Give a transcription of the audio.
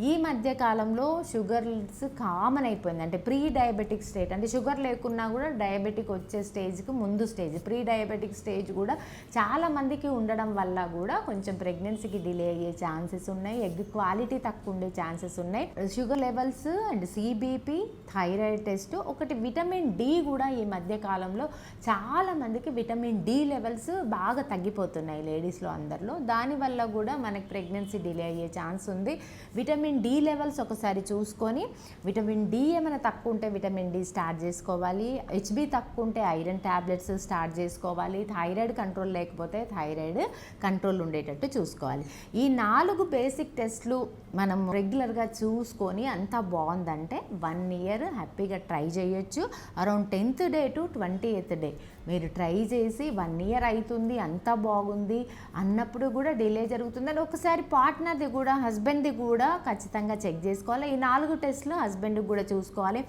ఈ మధ్య కాలంలో షుగర్స్ కామన్ అయిపోయింది. అంటే ప్రీ డయాబెటిక్ స్టేట్, అంటే షుగర్ లేకున్నా కూడా డయాబెటిక్ వచ్చే స్టేజ్కి ముందు స్టేజ్, ప్రీ డయాబెటిక్ స్టేజ్ కూడా చాలా మందికి ఉండడం వల్ల కూడా కొంచెం ప్రెగ్నెన్సీకి డిలే అయ్యే ఛాన్సెస్ ఉన్నాయి, ఎగ్ క్వాలిటీ తక్కువ ఉండే ఛాన్సెస్ ఉన్నాయి. Sugar levels and CBP, thyroid test, ఒకటి విటమిన్ డి కూడా ఈ మధ్య కాలంలో చాలా మందికి విటమిన్ డి లెవెల్స్ బాగా తగ్గిపోతున్నాయి లేడీస్లో అందరిలో. దానివల్ల కూడా మనకి ప్రెగ్నెన్సీ డిలే అయ్యే ఛాన్స్ ఉంది. విటమిన్ డి లెవెల్స్ ఒకసారి చూసుకొని, విటమిన్ డి ఏమైనా తక్కువ ఉంటే విటమిన్ డి స్టార్ట్ చేసుకోవాలి, హెచ్బి తక్కువ ఉంటే ఐరన్ ట్యాబ్లెట్స్ స్టార్ట్ చేసుకోవాలి, థైరాయిడ్ కంట్రోల్ లేకపోతే థైరాయిడ్ కంట్రోల్ ఉండేటట్టు చూసుకోవాలి. ఈ 4 బేసిక్ టెస్ట్లు మనం రెగ్యులర్గా చూసుకొని అంతా బాగుందంటే 1 ఇయర్ హ్యాపీగా ట్రై చేయొచ్చు. Around 10th day to 20th day మీరు ట్రై చేసి 1 ఇయర్ అవుతుంది అంతా బాగుంది అన్నప్పుడు కూడా డిలే జరుగుతుందని ఒకసారి పార్ట్నర్ది కూడా, హస్బెండ్ది కూడా ఖచ్చితంగా చెక్ చేసుకోవాలి. ఈ 4 టెస్ట్లు హస్బెండ్కి కూడా చూసుకోవాలి.